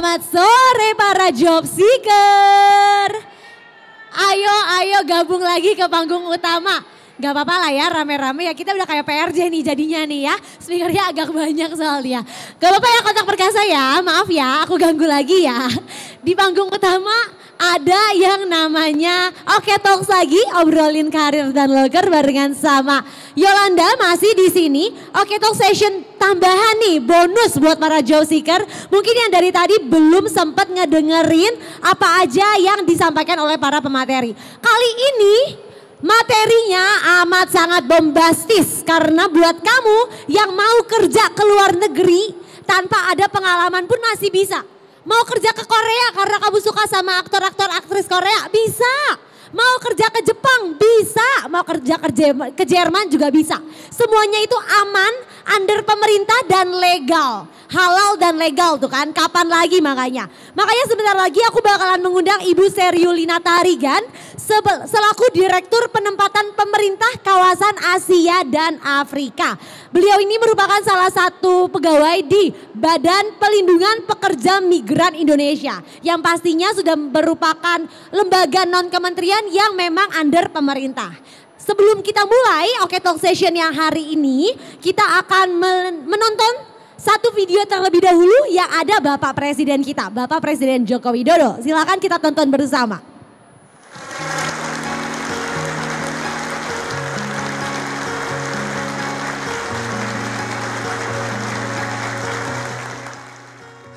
Selamat sore para job seeker. Ayo gabung lagi ke panggung utama. Gak apa-apa lah ya rame-rame ya, kita udah kayak PRJ nih jadinya nih ya. Speakernya agak banyak soalnya. Gak apa-apa ya kontak perkasa ya, maaf ya aku ganggu lagi ya. Di panggung utama ada yang namanya Oke Talks lagi, obrolin karir dan loker barengan sama Yolanda masih di sini. Oke Talk session tambahan nih, bonus buat para job seeker. Mungkin yang dari tadi belum sempat ngedengerin apa aja yang disampaikan oleh para pemateri. Kali ini materinya amat sangat bombastis karena buat kamu yang mau kerja ke luar negeri tanpa ada pengalaman pun masih bisa. Mau kerja ke Korea karena kamu suka sama aktor-aktor aktris Korea bisa. Mau kerja ke Jepang bisa, mau kerja ke Jerman juga bisa. Semuanya itu aman, under pemerintah dan legal. Halal dan legal tuh kan, kapan lagi makanya. Makanya sebentar lagi aku bakalan mengundang Ibu Seriulina Tarigan selaku Direktur Penempatan Pemerintah Kawasan Asia dan Afrika. Beliau ini merupakan salah satu pegawai di Badan Pelindungan Pekerja Migran Indonesia. Yang pastinya sudah merupakan lembaga non-kementerian yang memang under pemerintah. Sebelum kita mulai Oke Talk Session yang hari ini, kita akan menonton satu video terlebih dahulu yang ada Bapak Presiden kita, Bapak Presiden Joko Widodo. Silakan kita tonton bersama.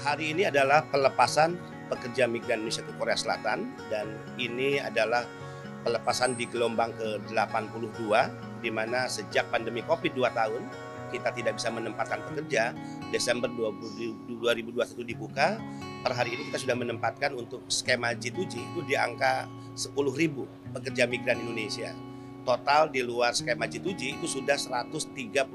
Hari ini adalah pelepasan pekerja migran Indonesia ke Korea Selatan dan ini adalah pelepasan di gelombang ke-82 di mana sejak pandemi Covid 2 tahun kita tidak bisa menempatkan pekerja. Desember 2021 dibuka, per hari ini kita sudah menempatkan untuk skema G2G itu di angka 10.000 pekerja migran Indonesia. Total di luar skema G2G itu sudah 132.000.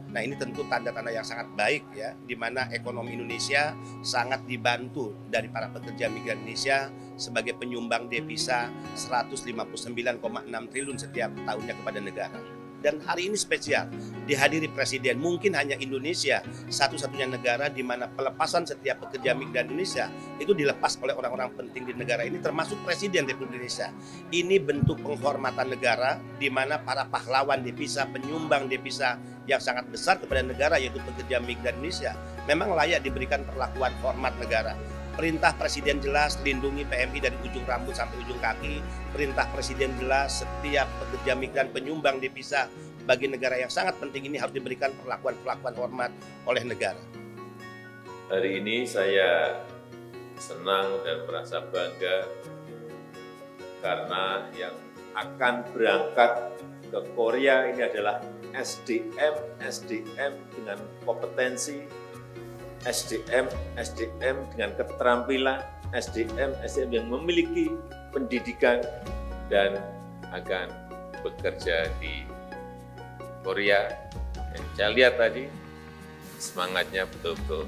Nah ini tentu tanda-tanda yang sangat baik ya, di mana ekonomi Indonesia sangat dibantu dari para pekerja migran Indonesia sebagai penyumbang devisa 159,6 triliun setiap tahunnya kepada negara. Dan hari ini spesial, dihadiri Presiden, mungkin hanya Indonesia satu-satunya negara di mana pelepasan setiap pekerja migran Indonesia itu dilepas oleh orang-orang penting di negara ini termasuk Presiden Republik Indonesia. Ini bentuk penghormatan negara di mana para pahlawan devisa, penyumbang devisa yang sangat besar kepada negara yaitu pekerja migran Indonesia memang layak diberikan perlakuan hormat negara. Perintah Presiden jelas, lindungi PMI dari ujung rambut sampai ujung kaki. Perintah Presiden jelas, setiap pekerja migran penyumbang devisa bagi negara yang sangat penting ini harus diberikan perlakuan hormat oleh negara. Hari ini saya senang dan merasa bangga karena yang akan berangkat ke Korea ini adalah SDM dengan kompetensi, SDM dengan keterampilan, SDM yang memiliki pendidikan dan akan bekerja di Korea. Yang saya lihat tadi semangatnya betul-betul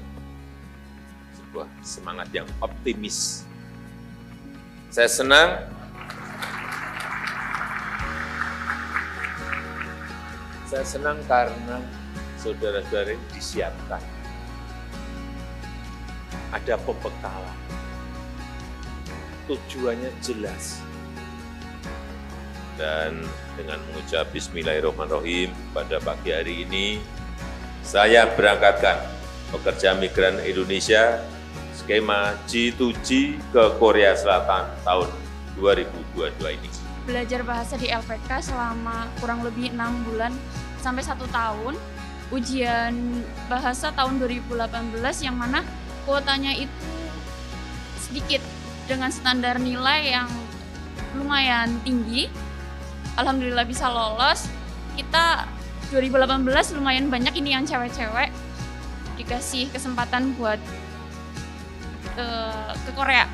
sebuah semangat yang optimis. Saya senang karena saudara-saudara ini disiapkan. Ada pembekalan, tujuannya jelas. Dan dengan mengucap Bismillahirrahmanirrahim pada pagi hari ini, saya berangkatkan pekerja migran Indonesia skema G2G ke Korea Selatan tahun 2022 ini. Belajar bahasa di LPK selama kurang lebih 6 bulan sampai 1 tahun. Ujian bahasa tahun 2018 yang mana kuotanya itu sedikit dengan standar nilai yang lumayan tinggi. Alhamdulillah bisa lolos. Kita 2018 lumayan banyak ini yang cewek-cewek dikasih kesempatan buat ke Korea.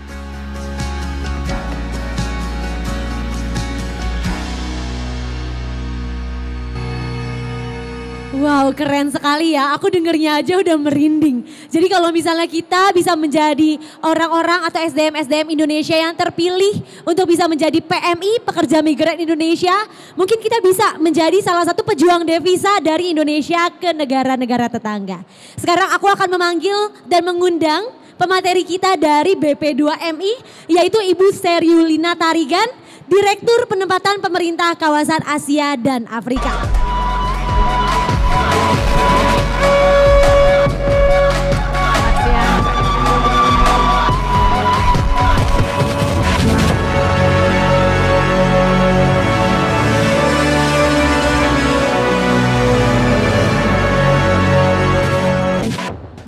Wow, keren sekali ya. Aku dengernya aja udah merinding. Jadi kalau misalnya kita bisa menjadi orang-orang atau SDM Indonesia yang terpilih untuk bisa menjadi PMI, pekerja migran Indonesia, mungkin kita bisa menjadi salah satu pejuang devisa dari Indonesia ke negara-negara tetangga. Sekarang aku akan memanggil dan mengundang pemateri kita dari BP2MI, yaitu Ibu Seriulina Tarigan, Direktur Penempatan Pemerintah Kawasan Asia dan Afrika.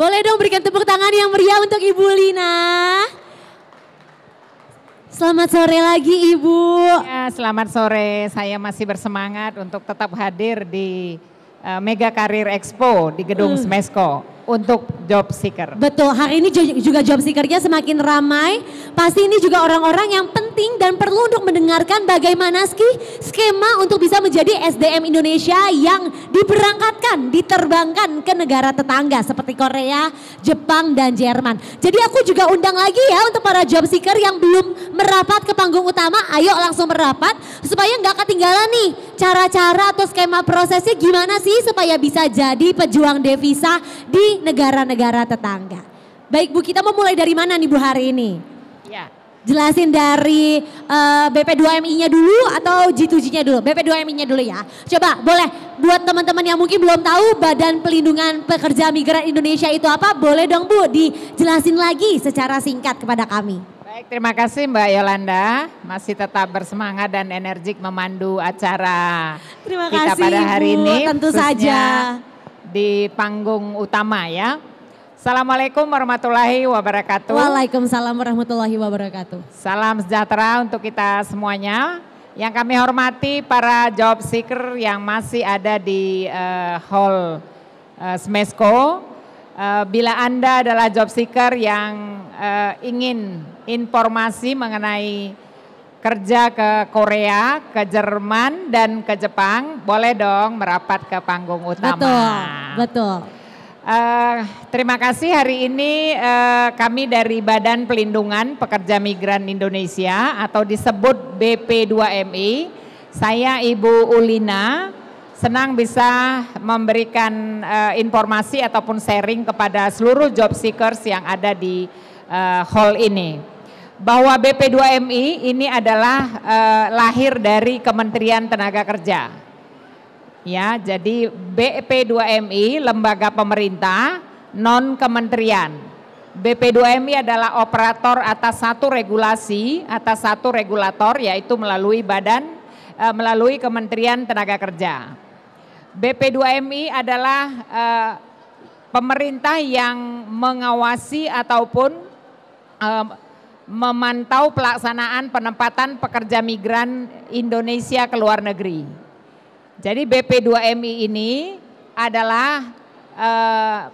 Boleh dong berikan tepuk tangan yang meriah untuk Ibu Lina. Selamat sore lagi Ibu. Ya, selamat sore. Saya masih bersemangat untuk tetap hadir di Mega Career Expo di Gedung Smesco untuk job seeker. Betul, hari ini juga job seekernya semakin ramai. Pasti ini juga orang-orang yang penting dan perlu untuk mendengarkan bagaimana skema untuk bisa menjadi SDM Indonesia yang diberangkatkan, diterbangkan ke negara tetangga seperti Korea, Jepang, dan Jerman. Jadi aku juga undang lagi ya untuk para job seeker yang belum merapat ke panggung utama, ayo langsung merapat supaya nggak ketinggalan nih cara-cara atau skema prosesnya gimana sih supaya bisa jadi pejuang devisa di negara-negara tetangga. Baik Bu, kita mau mulai dari mana nih Bu hari ini? Ya. Jelasin dari BP2MI-nya dulu atau G2G-nya dulu? BP2MI-nya dulu ya. Coba boleh buat teman-teman yang mungkin belum tahu Badan Pelindungan Pekerja Migran Indonesia itu apa? Boleh dong Bu dijelasin lagi secara singkat kepada kami. Baik, terima kasih Mbak Yolanda. Masih tetap bersemangat dan energik memandu acara Terima kita kasih pada hari Bu, ini. tentu khususnya saja. Di panggung utama ya. Assalamualaikum warahmatullahi wabarakatuh. Waalaikumsalam warahmatullahi wabarakatuh. Salam sejahtera untuk kita semuanya. Yang kami hormati para job seeker yang masih ada di hall Smesco. Bila Anda adalah job seeker yang ingin informasi mengenai kerja ke Korea, ke Jerman, dan ke Jepang, boleh dong merapat ke panggung utama. Betul. Terima kasih hari ini kami dari Badan Pelindungan Pekerja Migran Indonesia atau disebut BP2MI. Saya Ibu Ulina, senang bisa memberikan informasi ataupun sharing kepada seluruh job seekers yang ada di hall ini. Bahwa BP2MI ini adalah lahir dari Kementerian Tenaga Kerja. Ya, jadi BP2MI lembaga pemerintah non kementerian. BP2MI adalah operator atas satu regulasi, atas satu regulator yaitu melalui Kementerian Tenaga Kerja. BP2MI adalah pemerintah yang mengawasi ataupun memantau pelaksanaan penempatan pekerja migran Indonesia ke luar negeri. Jadi BP2MI ini adalah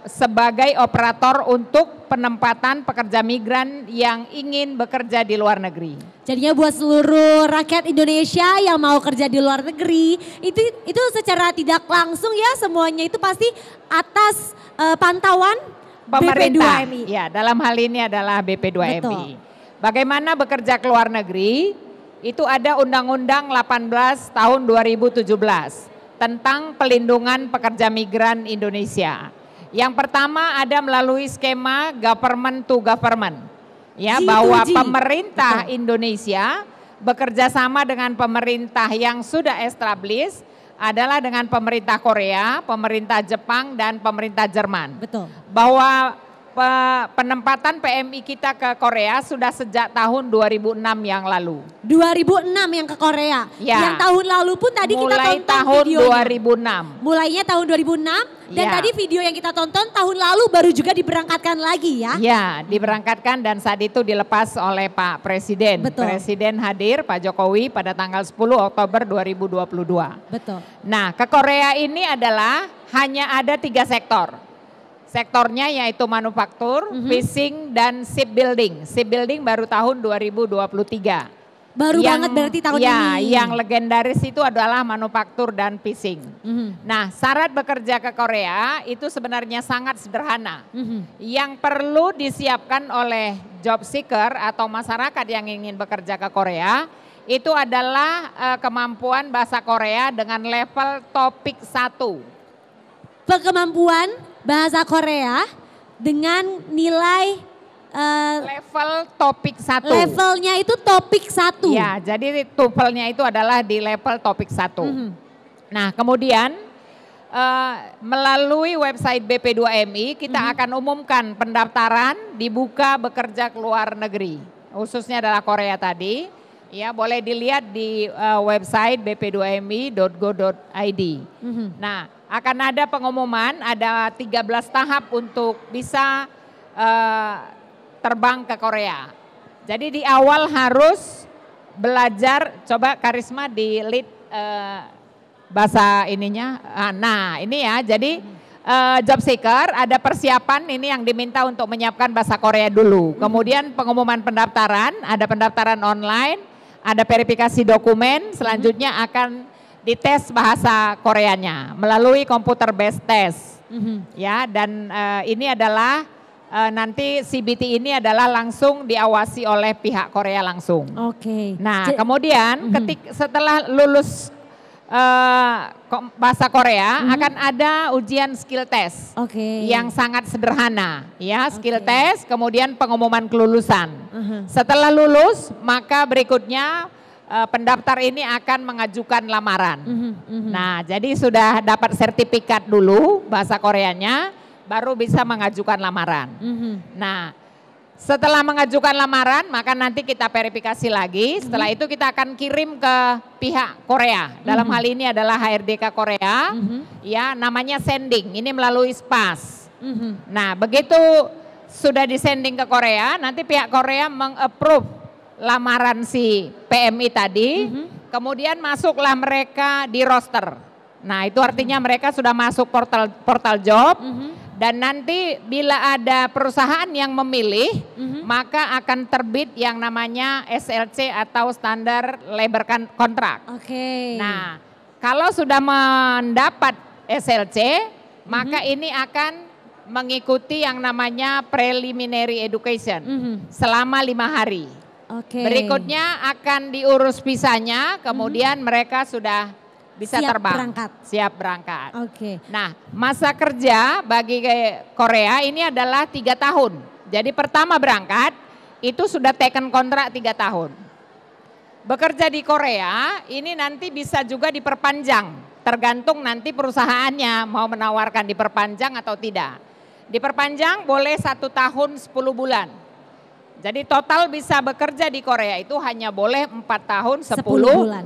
sebagai operator untuk penempatan pekerja migran yang ingin bekerja di luar negeri. Jadinya buat seluruh rakyat Indonesia yang mau kerja di luar negeri, itu secara tidak langsung ya semuanya itu pasti atas pantauan pemerintah. BP2MI. Ya, dalam hal ini adalah BP2MI. Betul. Bagaimana bekerja ke luar negeri? Itu ada Undang-Undang 18 tahun 2017 tentang pelindungan pekerja migran Indonesia. Yang pertama ada melalui skema government to government. Ya, bahwa pemerintah Indonesia bekerja sama dengan pemerintah yang sudah established adalah dengan pemerintah Korea, pemerintah Jepang, dan pemerintah Jerman. Betul. Bahwa penempatan PMI kita ke Korea sudah sejak tahun 2006 yang lalu. 2006 yang ke Korea. Ya. Yang tahun lalu pun tadi kita tonton tahun videonya. 2006. Mulainya tahun 2006 dan Ya. tadi video yang kita tonton tahun lalu baru juga diberangkatkan lagi ya. Ya, diberangkatkan dan saat itu dilepas oleh Pak Presiden. Betul. Presiden hadir, Pak Jokowi pada tanggal 10 Oktober 2022. Betul. Nah, ke Korea ini adalah hanya ada 3 sektor. Sektornya yaitu manufaktur, fishing, dan shipbuilding. Shipbuilding baru tahun 2023. Baru banget berarti tahun ini. Yang legendaris itu adalah manufaktur dan fishing. Nah, syarat bekerja ke Korea itu sebenarnya sangat sederhana. Yang perlu disiapkan oleh job seeker atau masyarakat yang ingin bekerja ke Korea itu adalah kemampuan bahasa Korea dengan level topik 1. Kemampuan bahasa Korea dengan nilai Level topik 1. Levelnya itu topik 1. Ya, jadi TOEFL-nya itu adalah di level topik 1. Nah, kemudian melalui website BP2MI kita akan umumkan pendaftaran dibuka bekerja ke luar negeri. Khususnya adalah Korea tadi. Ya, boleh dilihat di website bp2mi.go.id. Nah, akan ada pengumuman, ada 13 tahap untuk bisa terbang ke Korea. Jadi di awal harus belajar, coba Karisma di lead bahasa ininya. Nah, ini ya, jadi job seeker ada persiapan ini yang diminta untuk menyiapkan bahasa Korea dulu. Kemudian pengumuman pendaftaran, ada pendaftaran online, ada verifikasi dokumen, selanjutnya akan dites bahasa Koreanya melalui computer based test. Ya, dan ini adalah nanti CBT ini adalah langsung diawasi oleh pihak Korea langsung. Oke. Nah, kemudian setelah lulus bahasa Korea akan ada ujian skill test. Yang sangat sederhana, ya, skill test, kemudian pengumuman kelulusan. Setelah lulus, maka berikutnya pendaftar ini akan mengajukan lamaran. Nah, jadi sudah dapat sertifikat dulu bahasa Koreanya, baru bisa mengajukan lamaran. Nah, setelah mengajukan lamaran, maka nanti kita verifikasi lagi. Setelah itu kita akan kirim ke pihak Korea. Dalam hal ini adalah HRDK Korea, ya, namanya sending. Ini melalui SPAS. Nah, begitu sudah disending ke Korea, nanti pihak Korea meng-approve lamaran si PMI tadi. Kemudian masuklah mereka di roster. Nah, itu artinya mereka sudah masuk portal job. Dan nanti bila ada perusahaan yang memilih, maka akan terbit yang namanya SLC atau Standar Labor Contract. Nah, kalau sudah mendapat SLC, maka ini akan mengikuti yang namanya preliminary education selama 5 hari. Berikutnya akan diurus visanya, kemudian mereka sudah bisa terbang, siap berangkat. Nah, masa kerja bagi Korea ini adalah 3 tahun. Jadi pertama berangkat itu sudah taken kontrak 3 tahun. Bekerja di Korea ini nanti bisa juga diperpanjang, tergantung nanti perusahaannya mau menawarkan diperpanjang atau tidak. Diperpanjang boleh 1 tahun 10 bulan. Jadi total bisa bekerja di Korea itu hanya boleh 4 tahun 10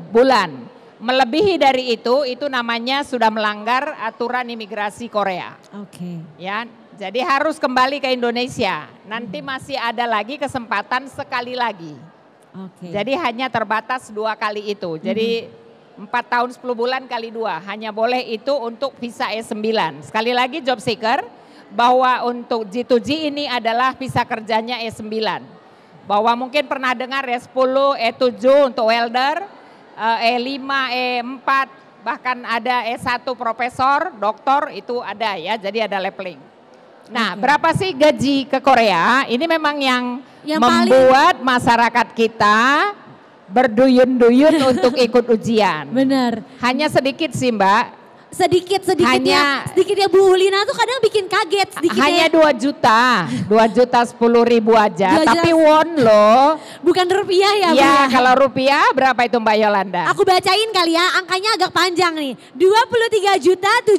bulan. Melebihi dari itu namanya sudah melanggar aturan imigrasi Korea. Ya, jadi harus kembali ke Indonesia. Nanti masih ada lagi kesempatan sekali lagi. Jadi hanya terbatas 2 kali itu. Jadi 4 tahun 10 bulan kali 2, hanya boleh itu untuk visa E9. Sekali lagi job seeker, bahwa untuk G2G ini adalah visa kerjanya E9. Bahwa mungkin pernah dengar E10, E7 untuk welder, E5, E4, bahkan ada E1 profesor, doktor itu ada ya, jadi ada leveling. Nah, berapa sih gaji ke Korea? Ini memang yang membuat masyarakat kita berduyun-duyun untuk ikut ujian. Benar. Hanya sedikit sih Mbak. Sedikitnya Bu Ulina tuh kadang bikin kaget sedikitnya. Hanya 2 juta 10.000 aja, tapi won loh. Bukan rupiah ya Bu? Ya, kalau rupiah berapa itu Mbak Yolanda? Aku bacain kali ya, angkanya agak panjang nih.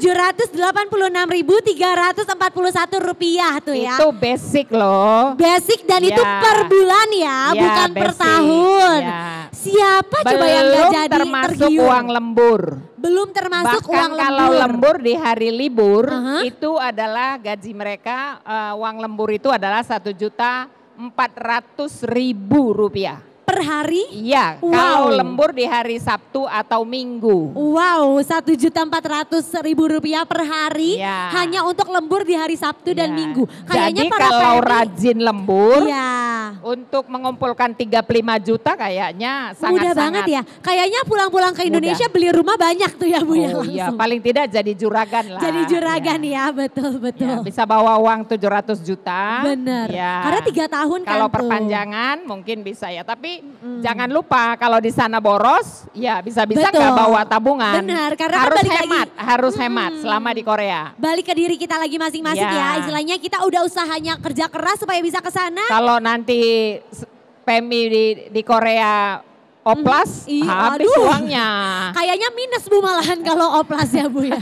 23.786.341 rupiah tuh ya. Itu basic loh. Basic dan itu per bulan ya, bukan basic, per tahun. Siapa coba yang gak jadi termasuk uang lembur. Belum termasuk bahkan uang lembur. Kalau lembur di hari libur itu adalah gaji mereka, uang lembur itu adalah 1.400.000 rupiah. Per hari? Iya, kalau lembur di hari Sabtu atau Minggu. Wow, 1.400.000 rupiah per hari hanya untuk lembur di hari Sabtu dan Minggu. Kayaknya jadi kalau rajin lembur, Untuk mengumpulkan 35 juta kayaknya sangat-sangat. Mudah banget ya. Kayaknya pulang-pulang ke Indonesia beli rumah banyak tuh ya Bu ya Oh langsung. iya, paling tidak jadi juragan lah. Jadi juragan ya, betul-betul. Ya, bisa bawa uang 700 juta. Bener. Ya. Karena 3 tahun kan Kalau tuh. perpanjangan mungkin bisa ya. Tapi jangan lupa kalau di sana boros, ya bisa-bisa Betul. nggak bawa tabungan. Benar, karena kan harus balik hemat, lagi. harus hemat selama di Korea. Balik ke diri kita lagi masing-masing Ya. ya. Istilahnya kita udah usahanya kerja keras supaya bisa ke sana. Kalau nanti PMI di Korea oplas, habis aduh. uangnya. Kayaknya minus Bu malahan kalau oplas ya Bu ya.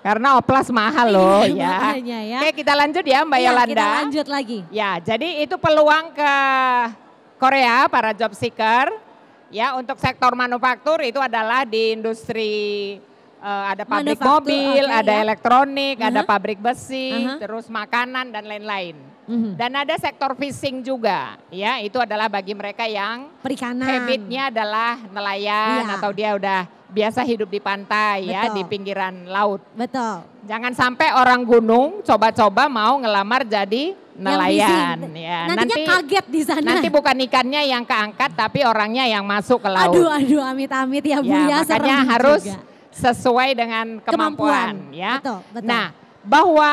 Karena oplas mahal loh Iya, ya. makanya ya. Oke, kita lanjut ya Mbak Iya, Yolanda. kita lanjut lagi. Ya, jadi itu peluang ke Korea para job seeker. Ya, untuk sektor manufaktur itu adalah di industri ada pabrik Manufaktur, mobil, oke, ada ya. elektronik, ada pabrik besi, Uh-huh. terus makanan dan lain-lain. Mhm. Dan ada sektor fishing juga, ya itu adalah bagi mereka yang Perikanan. habitnya adalah nelayan Iya. atau dia udah biasa hidup di pantai ya, Betul. di pinggiran laut. Betul. Jangan sampai orang gunung coba-coba mau ngelamar jadi nelayan. Yang Ya, Nantinya kaget di sana. nanti bukan ikannya yang keangkat tapi orangnya yang masuk ke laut. Aduh, amit-amit ya Bu ya. Ya, serem makanya harus juga. sesuai dengan kemampuan, ya. Betul, betul. Nah, bahwa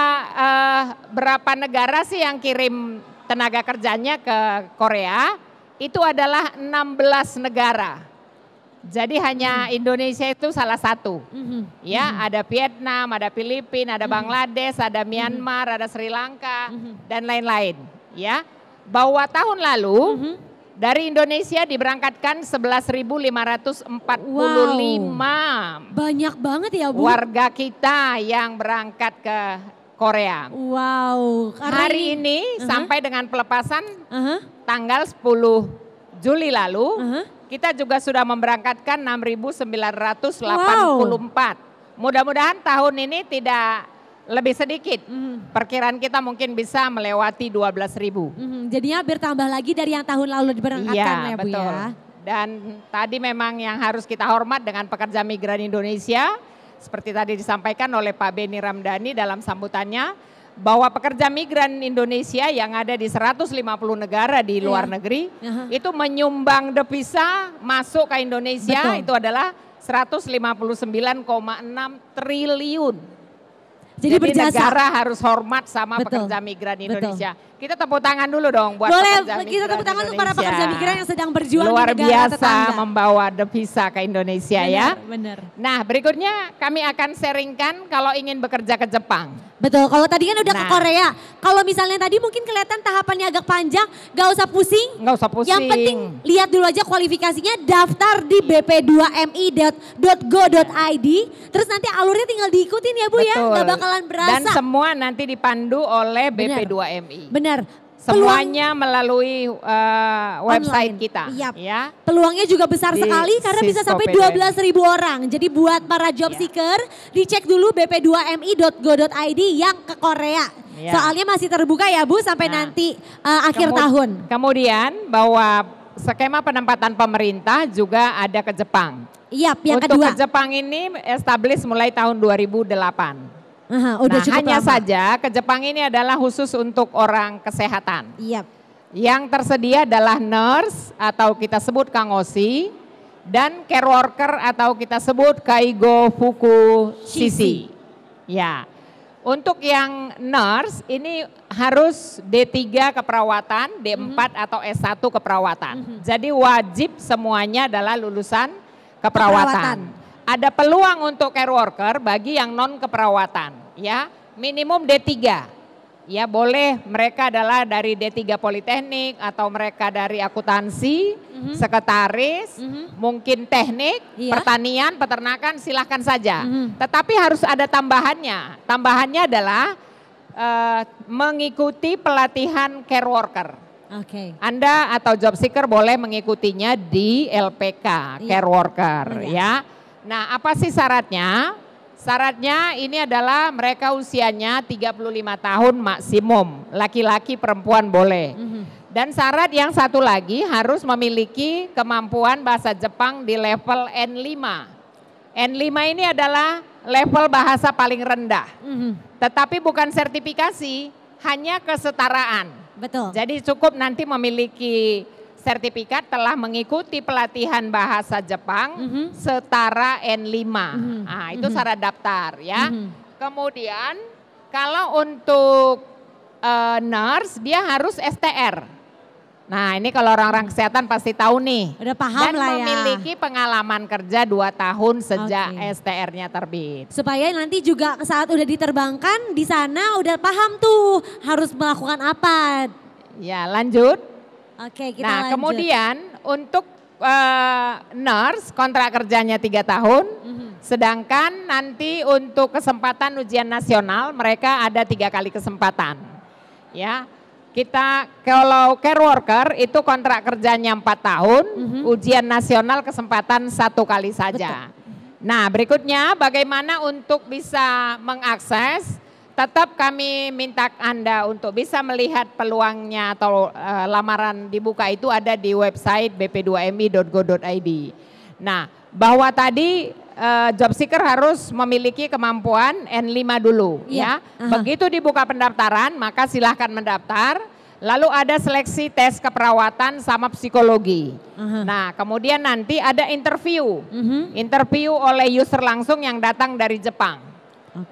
berapa negara sih yang kirim tenaga kerjanya ke Korea? Itu adalah 16 negara. Jadi hanya Indonesia itu salah satu. Ya, ada Vietnam, ada Filipina, ada Bangladesh, ada Myanmar, ada Sri Lanka dan lain-lain, ya. Bahwa tahun lalu dari Indonesia diberangkatkan 11.545 Banyak banget ya Bu. warga kita yang berangkat ke Korea. Wow. karena Hari ini sampai dengan pelepasan Uh-huh. tanggal 10 Juli lalu, Uh-huh. kita juga sudah memberangkatkan 6.984. Mudah-mudahan tahun ini tidak lebih sedikit. Perkiraan kita mungkin bisa melewati 12.000. Jadinya bertambah lagi dari yang tahun lalu diberangkatkan Iya, ya Bu betul. ya. Dan tadi memang yang harus kita hormat dengan pekerja migran Indonesia, seperti tadi disampaikan oleh Pak Beni Ramdhani dalam sambutannya, bahwa pekerja migran Indonesia yang ada di 150 negara di luar negeri, itu menyumbang devisa masuk ke Indonesia. Betul. Itu adalah 159,6 triliun. Jadi berjasa. negara harus hormat sama Betul. pekerja migran Betul. Indonesia. Kita tepuk tangan dulu dong buat Boleh pekerja kita migran tepuk tangan untuk para Indonesia. pekerja migran yang sedang berjuang Luar di negara biasa tetangga. membawa devisa ke Indonesia ya. Benar. Nah, berikutnya kami akan sharingkan kalau ingin bekerja ke Jepang. Betul, kalau tadi kan udah ke Nah. Korea. Kalau misalnya tadi mungkin kelihatan tahapannya agak panjang, gak usah pusing. Nggak usah pusing. Yang penting lihat dulu aja kualifikasinya, daftar di bp2mi.go.id. Terus nanti alurnya tinggal diikutin ya Bu ya, Betul. gak bakalan berasa. Dan semua nanti dipandu oleh Benar. BP2MI. Benar. Semuanya melalui website Online. kita. Yap. Ya. Peluangnya juga besar Di sekali karena bisa sampai Siskopedia. 12.000 orang. Jadi buat para job Ya. seeker, dicek dulu bp2mi.go.id yang ke Korea. Ya. Soalnya masih terbuka ya Bu sampai Nah. nanti akhir tahun. Kemudian bahwa skema penempatan pemerintah juga ada ke Jepang. Iya, yang Untuk kedua. ke Jepang ini establish mulai tahun 2008. Aha, udah Nah, cukup hanya lama. saja ke Jepang ini adalah khusus untuk orang kesehatan. Iya. Yang tersedia adalah nurse atau kita sebut kangoshi dan care worker atau kita sebut kaigo fuku shishi. Ya. Untuk yang nurse ini harus D3 keperawatan, D4 atau S1 keperawatan. Jadi wajib semuanya adalah lulusan keperawatan. Ada peluang untuk care worker bagi yang non keperawatan, ya minimum D3, ya boleh mereka adalah dari D3 Politeknik atau mereka dari akuntansi, sekretaris, mungkin teknik, Iya. pertanian, peternakan silahkan saja. Tetapi harus ada tambahannya, tambahannya adalah mengikuti pelatihan care worker. Oke. Anda atau job seeker boleh mengikutinya di LPK, Iya. care worker Iya. ya. Nah, apa sih syaratnya? Syaratnya ini adalah mereka usianya 35 tahun maksimum, laki-laki perempuan boleh. Dan syarat yang satu lagi harus memiliki kemampuan bahasa Jepang di level N5. N5 ini adalah level bahasa paling rendah. Tetapi bukan sertifikasi, hanya kesetaraan. Betul. Jadi cukup nanti memiliki sertifikat telah mengikuti pelatihan bahasa Jepang setara N5. Nah, itu syarat daftar ya. Kemudian kalau untuk nurse dia harus STR. Nah, ini kalau orang-orang kesehatan pasti tahu nih. Udah paham dan lah ya. memiliki pengalaman kerja 2 tahun sejak STR-nya terbit. Supaya nanti juga saat udah diterbangkan di sana udah paham tuh harus melakukan apa. Ya, lanjut. Oke, kita Nah, lanjut. kemudian untuk nurse kontrak kerjanya 3 tahun, sedangkan nanti untuk kesempatan ujian nasional mereka ada 3 kali kesempatan. Ya, kita kalau care worker itu kontrak kerjanya 4 tahun, ujian nasional kesempatan 1 kali saja. Nah, berikutnya bagaimana untuk bisa mengakses? Tetap kami minta Anda untuk bisa melihat peluangnya atau lamaran dibuka itu ada di website bp2mi.go.id. Nah, bahwa tadi job seeker harus memiliki kemampuan N5 dulu ya. Begitu dibuka pendaftaran maka silahkan mendaftar. Lalu ada seleksi tes keperawatan sama psikologi. Nah, kemudian nanti ada interview. Interview oleh user langsung yang datang dari Jepang.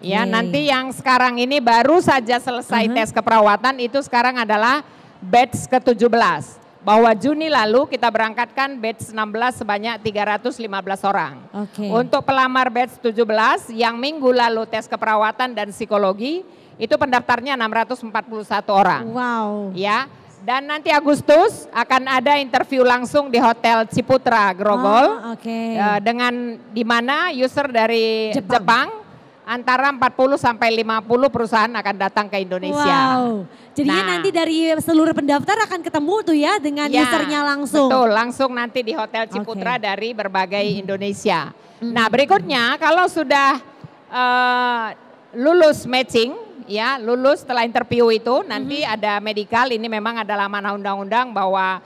Ya, nanti yang sekarang ini baru saja selesai tes keperawatan itu sekarang adalah batch ke-17. Bahwa Juni lalu kita berangkatkan batch 16 sebanyak 315 orang. Untuk pelamar batch 17 yang minggu lalu tes keperawatan dan psikologi itu pendaftarnya 641 orang. Wow. Ya, dan nanti Agustus akan ada interview langsung di Hotel Ciputra Grogol. Dengan di mana user dari Jepang antara 40 sampai 50 perusahaan akan datang ke Indonesia. Wow. Jadinya nanti dari seluruh pendaftar akan ketemu tuh ya dengan usernya langsung. Betul, langsung nanti di Hotel Ciputra dari berbagai Indonesia. Nah, berikutnya kalau sudah lulus matching, ya lulus setelah interview itu nanti ada medical. Ini memang adalah amanah undang-undang bahwa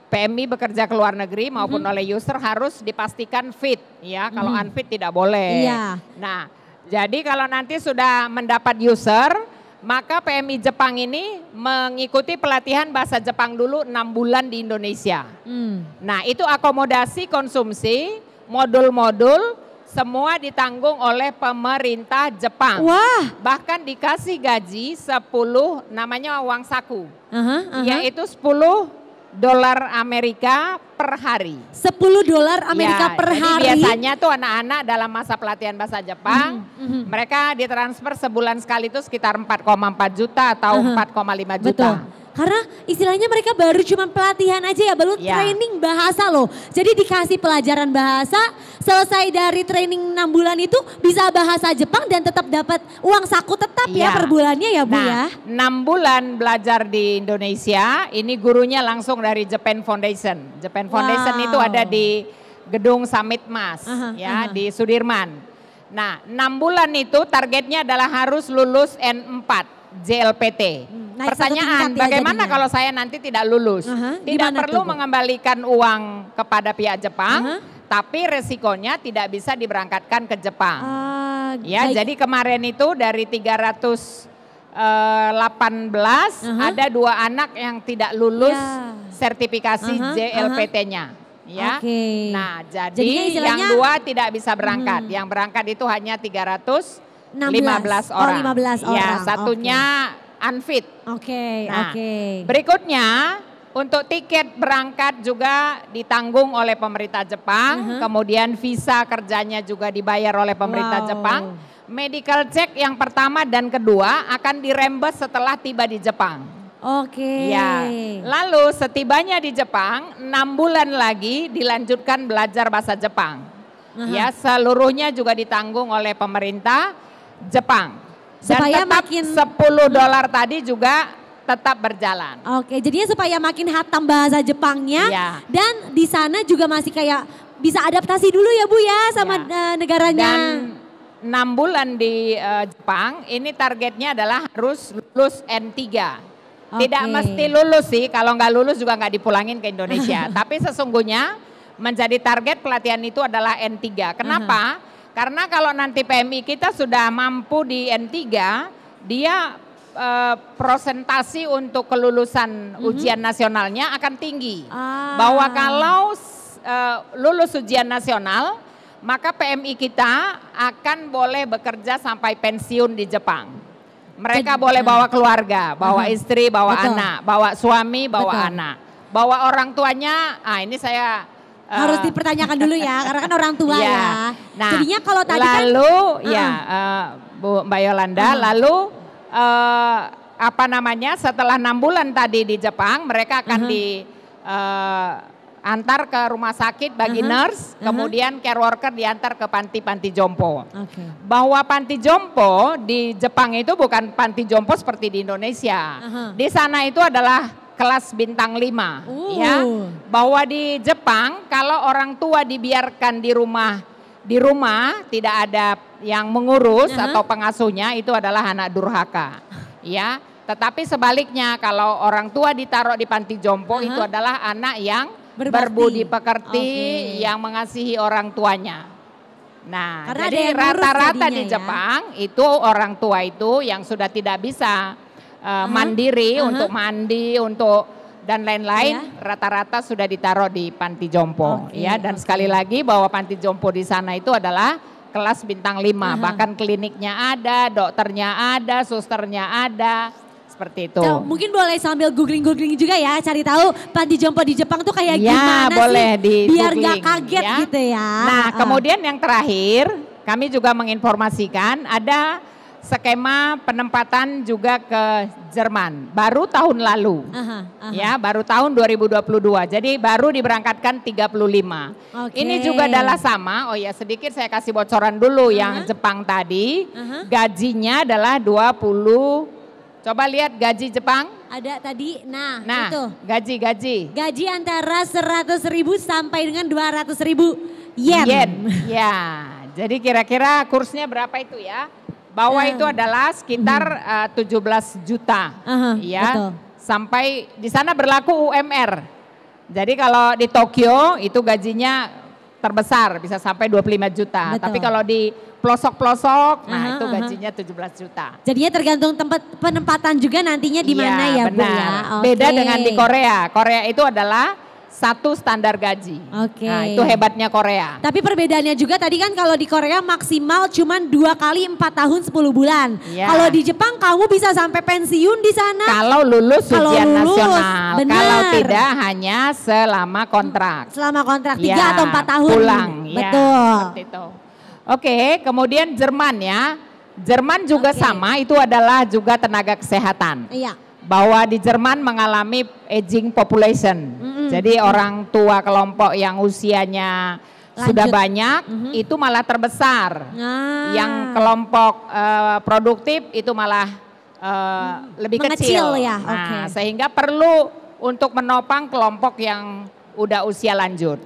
PMI bekerja ke luar negeri maupun oleh user harus dipastikan fit ya, kalau unfit tidak boleh. Nah, jadi kalau nanti sudah mendapat user, maka PMI Jepang ini mengikuti pelatihan bahasa Jepang dulu 6 bulan di Indonesia. Nah, itu akomodasi konsumsi, modul-modul semua ditanggung oleh pemerintah Jepang. Wah. Bahkan dikasih gaji 10 namanya uang saku. Yaitu $10 Amerika per hari. $10 Amerika per hari. Jadi biasanya tuh anak-anak dalam masa pelatihan bahasa Jepang, mereka ditransfer sebulan sekali itu sekitar 4,4 juta atau 4,5 juta. Betul. Karena istilahnya mereka baru cuma pelatihan aja ya, baru training bahasa loh. Jadi dikasih pelajaran bahasa, selesai dari training 6 bulan itu bisa bahasa Jepang dan tetap dapat uang saku tetap ya per bulannya ya Bu ya. 6 bulan belajar di Indonesia, ini gurunya langsung dari Japan Foundation. Japan Foundation itu ada di Gedung Summit Mas ya di Sudirman. Nah, 6 bulan itu targetnya adalah harus lulus N4 JLPT. Pertanyaan, bagaimana kalau saya nanti tidak lulus? Tidak perlu mengembalikan uang kepada pihak Jepang, tapi resikonya tidak bisa diberangkatkan ke Jepang. Ya, jadi kemarin itu dari 318 ada 2 anak yang tidak lulus sertifikasi JLPT-nya. Ya, nah jadi yang 2 tidak bisa berangkat. Yang berangkat itu hanya 315 orang. 15 orang. Ya, satunya unfit. Nah, berikutnya untuk tiket berangkat juga ditanggung oleh pemerintah Jepang, kemudian visa kerjanya juga dibayar oleh pemerintah Jepang. Medical check yang pertama dan kedua akan dirembes setelah tiba di Jepang. Ya, lalu setibanya di Jepang 6 bulan lagi dilanjutkan belajar bahasa Jepang. Ya, seluruhnya juga ditanggung oleh pemerintah Jepang. Dan supaya tetap makin $10 tadi juga tetap berjalan. Jadinya supaya makin hatam bahasa Jepangnya dan di sana juga masih kayak bisa adaptasi dulu ya Bu ya sama negaranya. Dan 6 bulan di Jepang ini targetnya adalah harus lulus N3. Tidak mesti lulus sih, kalau nggak lulus juga nggak dipulangin ke Indonesia. Tapi sesungguhnya menjadi target pelatihan itu adalah N3. Kenapa? Karena kalau nanti PMI kita sudah mampu di N3, dia prosentasi untuk kelulusan ujian nasionalnya akan tinggi. Bahwa kalau lulus ujian nasional, maka PMI kita akan boleh bekerja sampai pensiun di Jepang. Mereka boleh bawa keluarga, bawa istri, bawa anak, bawa suami, bawa anak. Bawa orang tuanya, ini saya harus dipertanyakan dulu ya, karena kan orang tua ya. Nah, jadinya kalau tadi lalu kan, Bu Mbak Yolanda, lalu setelah 6 bulan tadi di Jepang, mereka akan diantar ke rumah sakit bagi nurse, kemudian care worker diantar ke panti-panti jompo. Bahwa panti jompo di Jepang itu bukan panti jompo seperti di Indonesia. Di sana itu adalah kelas bintang 5, ya. Bahwa di Jepang kalau orang tua dibiarkan di rumah tidak ada yang mengurus atau pengasuhnya, itu adalah anak durhaka, ya. Tetapi sebaliknya kalau orang tua ditaruh di panti jompo itu adalah anak yang berbudi pekerti, yang mengasihi orang tuanya. Nah, karena jadi rata-rata di Jepang itu orang tua itu yang sudah tidak bisa mandiri untuk mandi, untuk dan lain-lain, rata-rata sudah ditaruh di panti jompo, ya. Dan sekali lagi bahwa panti jompo di sana itu adalah kelas bintang 5, bahkan kliniknya ada, dokternya ada, susternya ada, seperti itu. Mungkin boleh sambil googling juga ya, cari tahu panti jompo di Jepang tuh kayak gimana boleh sih, biar gak kaget gitu ya. Nah, kemudian yang terakhir, kami juga menginformasikan ada skema penempatan juga ke Jerman baru tahun lalu, ya, baru tahun 2022. Jadi baru diberangkatkan 35. Ini juga adalah sama. Oh ya, sedikit saya kasih bocoran dulu yang Jepang tadi. Gajinya adalah 20. Coba lihat gaji Jepang. Ada tadi, nah itu. Gaji. Gaji antara 100.000 sampai dengan 200.000 yen. Ya, jadi kira-kira kursnya berapa itu ya? Bahwa itu adalah sekitar 17 juta, ya. Betul. Sampai di sana berlaku UMR. Jadi kalau di Tokyo itu gajinya terbesar bisa sampai 25 juta. Betul. Tapi kalau di pelosok-pelosok, nah itu gajinya 17 juta. Jadinya tergantung tempat penempatan juga nantinya di mana ya, Bu ya. Beda dengan di Korea. Korea itu adalah satu standar gaji. Nah, itu hebatnya Korea. Tapi perbedaannya juga tadi kan kalau di Korea maksimal cuman 2 kali 4 tahun 10 bulan. Kalau di Jepang kamu bisa sampai pensiun di sana. Kalau lulus ujian nasional. Bener. Kalau tidak hanya selama kontrak. Selama kontrak 3 atau 4 tahun. Pulang. Betul. Seperti itu. Oke, kemudian Jerman ya. Jerman juga sama, itu adalah juga tenaga kesehatan. Iya. Bahwa di Jerman mengalami aging population. Jadi orang tua kelompok yang usianya sudah banyak itu malah terbesar. Yang kelompok produktif itu malah lebih kecil. Ya? Nah, sehingga perlu untuk menopang kelompok yang udah usia lanjut.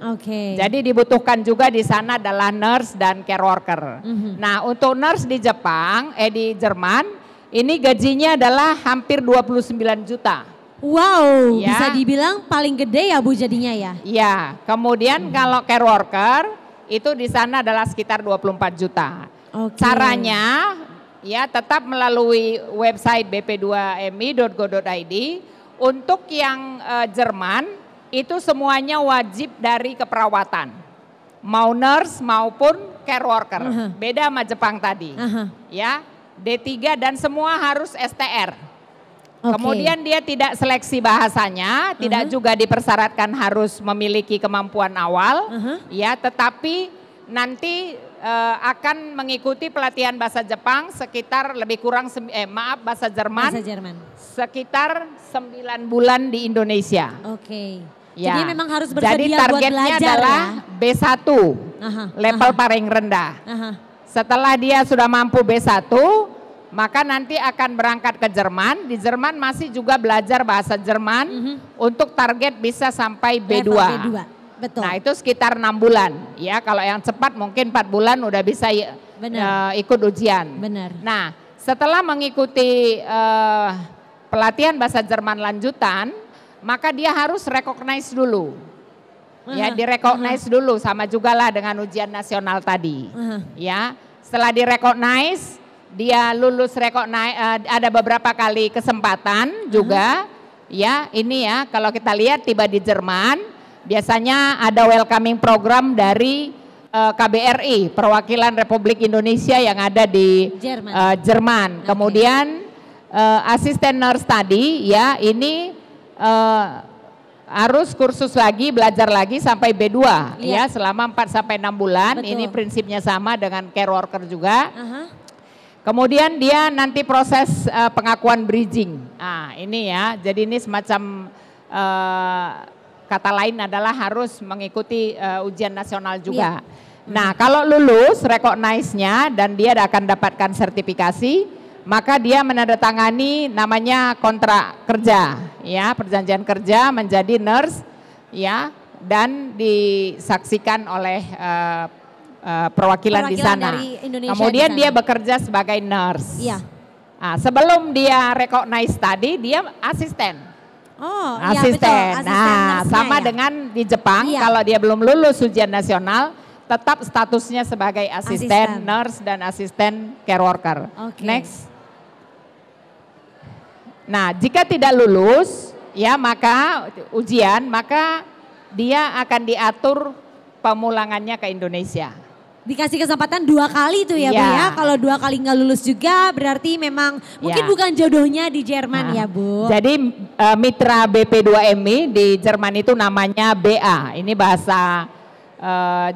Jadi dibutuhkan juga di sana adalah nurse dan care worker. Nah, untuk nurse di Jerman ini gajinya adalah hampir 29 juta. Wow, ya. Bisa dibilang paling gede ya Bu jadinya ya? Iya, kemudian kalau care worker itu di sana adalah sekitar 24 juta. Caranya ya tetap melalui website bp2mi.go.id. Untuk yang Jerman itu semuanya wajib dari keperawatan. Mau nurse maupun care worker. Beda sama Jepang tadi. Ya. D3 dan semua harus STR. Kemudian dia tidak seleksi bahasanya, tidak juga dipersyaratkan harus memiliki kemampuan awal, ya, tetapi nanti akan mengikuti pelatihan bahasa Jepang sekitar lebih kurang bahasa Jerman. Sekitar 9 bulan di Indonesia. Ya. Jadi memang harus bersedia jadi targetnya buat belajar adalah ya? B1, level paling rendah. Setelah dia sudah mampu B1, maka nanti akan berangkat ke Jerman. Di Jerman masih juga belajar bahasa Jerman untuk target bisa sampai B2. Betul. Nah itu sekitar 6 bulan. Ya kalau yang cepat mungkin 4 bulan udah bisa ikut ujian. Benar. Nah setelah mengikuti pelatihan bahasa Jerman lanjutan, maka dia harus recognize dulu. Ya direcognize dulu, sama juga lah dengan ujian nasional tadi. Ya, setelah direcognize dia lulus ada beberapa kali kesempatan juga. Ya, ini ya kalau kita lihat tiba di Jerman, biasanya ada welcoming program dari KBRI, Perwakilan Republik Indonesia yang ada di Jerman. Kemudian asisten nurse tadi ya ini harus kursus lagi, belajar lagi sampai B2 ya selama 4 sampai 6 bulan. Betul. Ini prinsipnya sama dengan care worker juga. Kemudian dia nanti proses pengakuan bridging. Nah ini ya, jadi ini semacam kata lain adalah harus mengikuti ujian nasional juga. Nah kalau lulus recognize-nya dan dia akan dapatkan sertifikasi, maka dia menandatangani namanya kontrak kerja, ya perjanjian kerja menjadi nurse, ya dan disaksikan oleh perwakilan di sana. Kemudian dia bekerja sebagai nurse. Iya. Nah, sebelum dia recognize tadi dia asisten. Oh, asisten. Iya betul. Nah, sama dengan di Jepang kalau dia belum lulus ujian nasional tetap statusnya sebagai asisten nurse dan asisten care worker. Next. Nah, jika tidak lulus ya maka ujian maka dia akan diatur pemulangannya ke Indonesia. Dikasih kesempatan 2 kali tuh ya Bu ya. Kalau 2 kali nggak lulus juga berarti memang mungkin bukan jodohnya di Jerman ya Bu. Jadi mitra BP2MI di Jerman itu namanya BA. Ini bahasa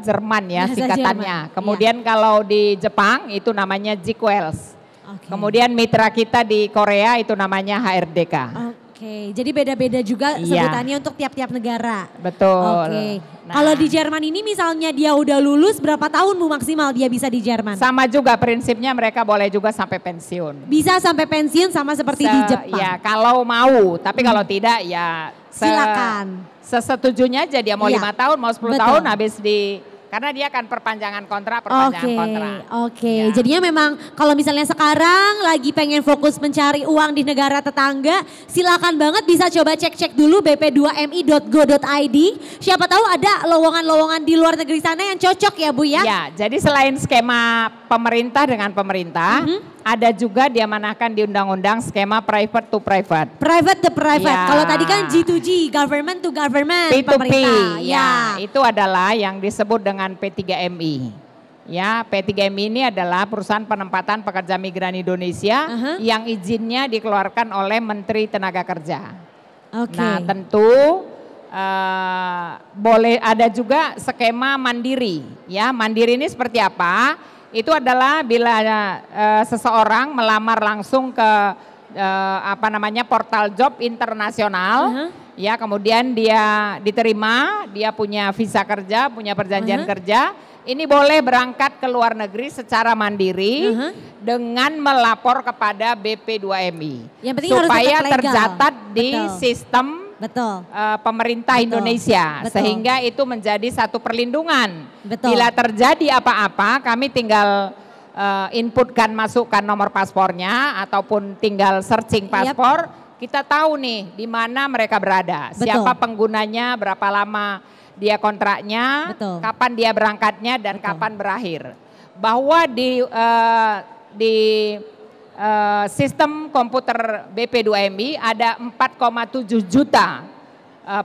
Jerman ya singkatannya. Kemudian kalau di Jepang itu namanya Jikwels. Kemudian mitra kita di Korea itu namanya HRDK. Jadi beda-beda juga sebutannya untuk tiap-tiap negara. Betul. Nah. Kalau di Jerman ini misalnya dia udah lulus berapa tahun Bu maksimal dia bisa di Jerman? Sama juga prinsipnya mereka boleh juga sampai pensiun. Bisa sampai pensiun sama seperti di Jepang? Ya kalau mau, tapi kalau tidak ya silakan. Sesetujunya aja dia mau 5 tahun, mau 10 tahun habis karena dia akan perpanjangan kontrak. Jadinya memang kalau misalnya sekarang lagi pengen fokus mencari uang di negara tetangga, silakan banget bisa coba cek-cek dulu bp2mi.go.id. Siapa tahu ada lowongan-lowongan di luar negeri sana yang cocok ya Bu ya. Ya, jadi selain skema pemerintah dengan pemerintah, ada juga diamanahkan di undang-undang skema private to private. Private to private. Kalau tadi kan G2G, government to government, P2P, pemerintah. Itu adalah yang disebut dengan P3MI. Ya, P3MI ini adalah perusahaan penempatan pekerja migran Indonesia yang izinnya dikeluarkan oleh Menteri Tenaga Kerja. Nah, tentu boleh ada juga skema mandiri. Ya, mandiri ini seperti apa? Itu adalah bila seseorang melamar langsung ke portal job internasional, ya kemudian dia diterima, dia punya visa kerja, punya perjanjian kerja, ini boleh berangkat ke luar negeri secara mandiri dengan melapor kepada BP2MI supaya tercatat di sistem pemerintah Indonesia sehingga itu menjadi satu perlindungan. Bila terjadi apa-apa kami tinggal inputkan, masukkan nomor paspornya ataupun tinggal searching paspor, kita tahu nih di mana mereka berada, siapa penggunanya, berapa lama dia kontraknya, kapan dia berangkatnya dan kapan berakhir. Bahwa di sistem komputer BP2MI ada 4,7 juta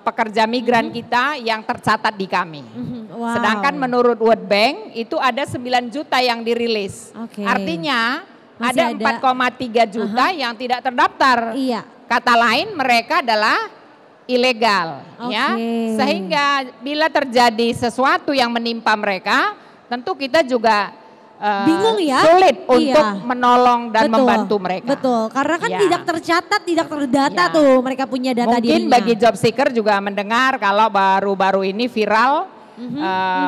pekerja migran kita yang tercatat di kami. Sedangkan menurut World Bank itu ada 9 juta yang dirilis. Artinya ada 4,3 juta yang tidak terdaftar. Kata lain mereka adalah ilegal, ya. Sehingga bila terjadi sesuatu yang menimpa mereka, tentu kita juga bingung ya, sulit untuk menolong dan membantu mereka. Karena kan tidak tercatat, tidak terdata tuh mereka punya data dirinya. Mungkin bagi job seeker juga mendengar kalau baru-baru ini viral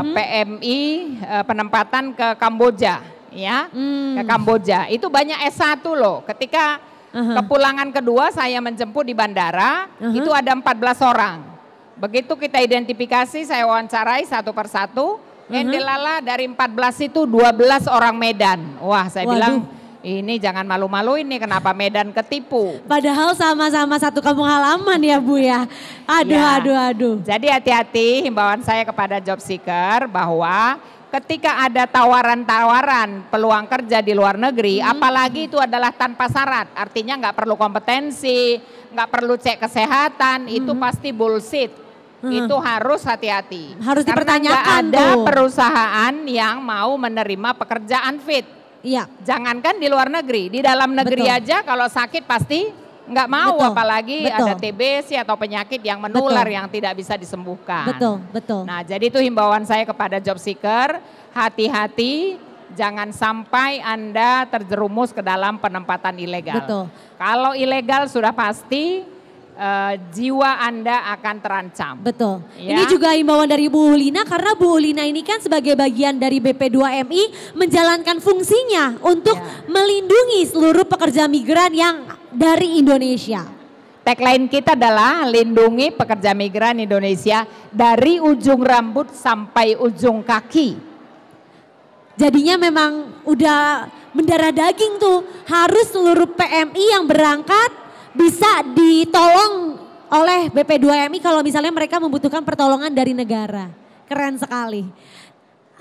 PMI penempatan ke Kamboja, ya, ke Kamboja. Itu banyak S1 loh. Ketika kepulangan kedua saya menjemput di bandara, itu ada 14 orang. Begitu kita identifikasi, saya wawancarai satu persatu. Delala dari 14 itu 12 orang Medan. Wah, saya bilang ini jangan malu-maluin nih, kenapa Medan ketipu. Padahal sama-sama satu kampung halaman ya Bu ya. Aduh. Jadi hati-hati, himbauan saya kepada job seeker bahwa ketika ada tawaran-tawaran peluang kerja di luar negeri, apalagi itu adalah tanpa syarat, artinya nggak perlu kompetensi, nggak perlu cek kesehatan, itu pasti bullshit. Itu harus hati-hati. Harus dipertanyakan nggak ada tuh. perusahaan yang mau menerima pekerjaan fit. Iya. Jangankan di luar negeri, di dalam negeri Betul. aja kalau sakit pasti nggak mau, Betul. apalagi Betul. ada TBC atau penyakit yang menular Betul. yang tidak bisa disembuhkan. Betul. Nah, jadi itu himbauan saya kepada job seeker, hati-hati, jangan sampai Anda terjerumus ke dalam penempatan ilegal. Betul. Kalau ilegal sudah pasti jiwa Anda akan terancam. Betul. Ya. Ini juga himbauan dari Bu Ulina karena Bu Ulina ini kan sebagai bagian dari BP2MI menjalankan fungsinya untuk melindungi seluruh pekerja migran yang dari Indonesia. Tagline kita adalah lindungi pekerja migran Indonesia dari ujung rambut sampai ujung kaki. Jadinya memang udah mendarah daging tuh, harus seluruh PMI yang berangkat bisa ditolong oleh BP2MI kalau misalnya mereka membutuhkan pertolongan dari negara. Keren sekali.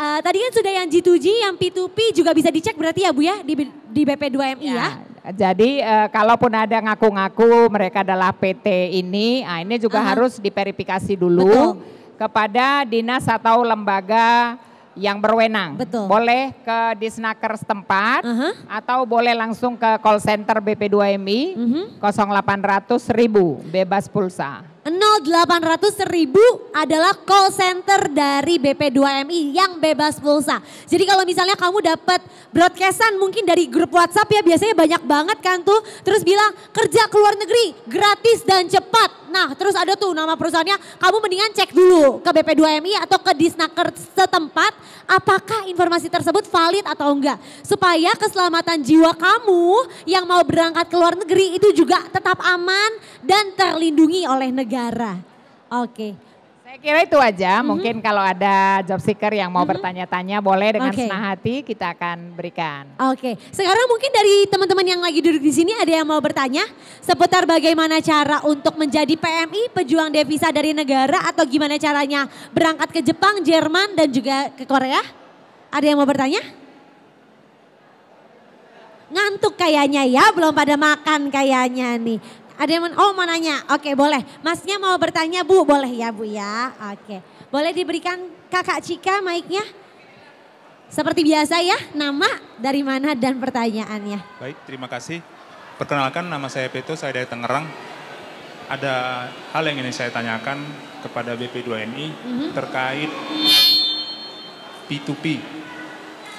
Tadi kan sudah yang G2G, yang P2P juga bisa dicek berarti ya Bu ya di BP2MI ya. Jadi kalaupun ada ngaku-ngaku mereka adalah PT ini, ini juga harus diverifikasi dulu kepada dinas atau lembaga yang berwenang. Betul. Boleh ke Disnaker setempat atau boleh langsung ke call center BP2MI 0800.000 bebas pulsa. 0800.000 adalah call center dari BP2MI yang bebas pulsa. Jadi kalau misalnya kamu dapat broadcastan mungkin dari grup WhatsApp ya, biasanya banyak banget kan tuh, terus bilang kerja ke luar negeri gratis dan cepat. Nah terus ada tuh nama perusahaannya, kamu mendingan cek dulu ke BP2MI atau ke Disnaker setempat apakah informasi tersebut valid atau enggak. Supaya keselamatan jiwa kamu yang mau berangkat ke luar negeri itu juga tetap aman dan terlindungi oleh negara. Oke. Saya kira itu aja, mungkin kalau ada job seeker yang mau bertanya-tanya boleh dengan Oke. senang hati kita akan berikan. Oke, sekarang mungkin dari teman-teman yang lagi duduk di sini ada yang mau bertanya seputar bagaimana cara untuk menjadi PMI, pejuang devisa dari negara, atau gimana caranya berangkat ke Jepang, Jerman, dan juga ke Korea? Ada yang mau bertanya? Ngantuk kayaknya ya, belum pada makan kayaknya nih. Ada yang mau nanya? Oke, boleh. Masnya mau bertanya Bu? Boleh ya Bu ya. Oke, boleh diberikan Kakak Cika mic-nya? Seperti biasa ya, nama, dari mana, dan pertanyaannya. Baik, terima kasih. Perkenalkan, nama saya Peto, saya dari Tangerang. Ada hal yang ingin saya tanyakan kepada BP2NI terkait P2P.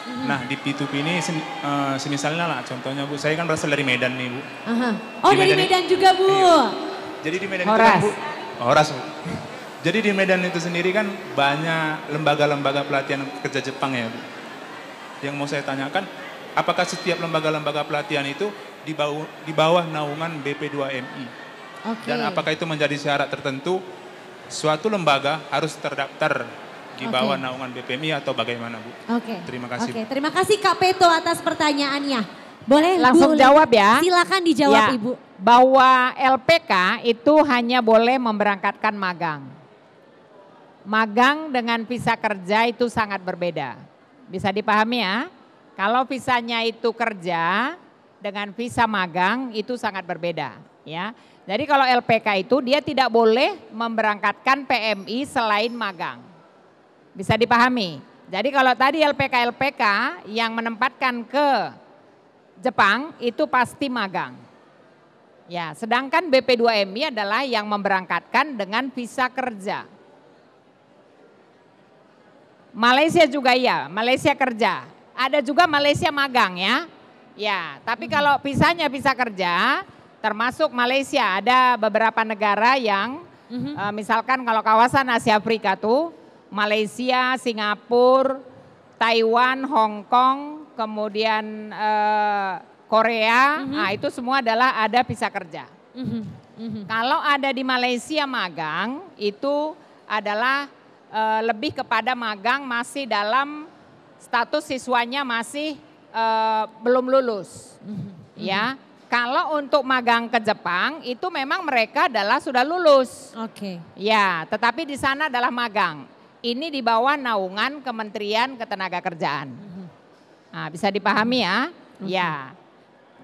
Nah, di P2P ini semisalnya lah contohnya Bu, saya kan berasal dari Medan nih Bu. Oh, Di dari Medan Medan juga Bu. Iya. Jadi di Medan itu Horas. kan Bu, Horas Bu. Jadi di Medan itu sendiri kan banyak lembaga-lembaga pelatihan kerja Jepang ya Bu. Yang mau saya tanyakan, apakah setiap lembaga-lembaga pelatihan itu di bawah naungan BP2MI? Oke. Dan apakah itu menjadi syarat tertentu suatu lembaga harus terdaftar di bawah naungan BPMI atau bagaimana Bu? Oke. Terima kasih. Oke, terima kasih Kak Peto atas pertanyaannya. Boleh Langsung Bu, jawab ya. Silakan dijawab Ya, Ibu. bahwa LPK itu hanya boleh memberangkatkan magang. Magang dengan visa kerja itu sangat berbeda. Bisa dipahami ya? Kalau visanya itu kerja dengan visa magang itu sangat berbeda ya. Jadi kalau LPK itu dia tidak boleh memberangkatkan PMI selain magang. Bisa dipahami. Jadi kalau tadi LPK yang menempatkan ke Jepang itu pasti magang. Ya, sedangkan BP2MI adalah yang memberangkatkan dengan visa kerja. Malaysia juga ya, Malaysia kerja. Ada juga Malaysia magang ya. Ya, tapi kalau visanya visa kerja, termasuk Malaysia, ada beberapa negara yang misalkan kalau kawasan Asia Afrika tuh Malaysia, Singapura, Taiwan, Hong Kong, kemudian Korea, nah itu semua adalah ada visa kerja. Kalau ada di Malaysia magang, itu adalah lebih kepada magang masih dalam status siswanya masih belum lulus. Ya, kalau untuk magang ke Jepang itu memang mereka adalah sudah lulus. Oke. Ya, tetapi di sana adalah magang. ini di bawah naungan Kementerian Ketenagakerjaan. Nah, bisa dipahami ya? Ya.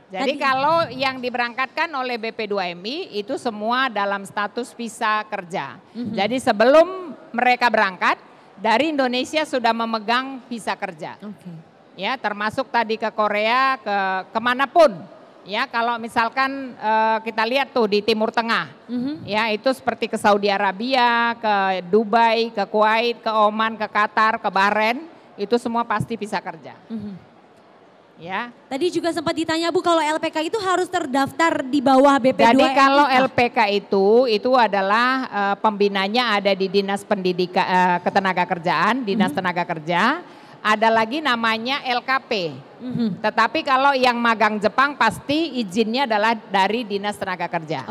Jadi kalau yang diberangkatkan oleh BP2MI itu semua dalam status visa kerja. Jadi sebelum mereka berangkat dari Indonesia sudah memegang visa kerja. Ya, termasuk tadi ke Korea, ke kemanapun. Ya, kalau misalkan kita lihat tuh di Timur Tengah, ya itu seperti ke Saudi Arabia, ke Dubai, ke Kuwait, ke Oman, ke Qatar, ke Bahrain, itu semua pasti visa kerja. Ya. Tadi juga sempat ditanya Bu, kalau LPK itu harus terdaftar di bawah BP2MI. Jadi kalau LPK itu adalah pembinanya ada di Dinas Pendidikan Ketenagakerjaan, Dinas Tenaga Kerja. Ada lagi namanya LKP. Tetapi kalau yang magang Jepang pasti izinnya adalah dari Dinas Tenaga Kerja.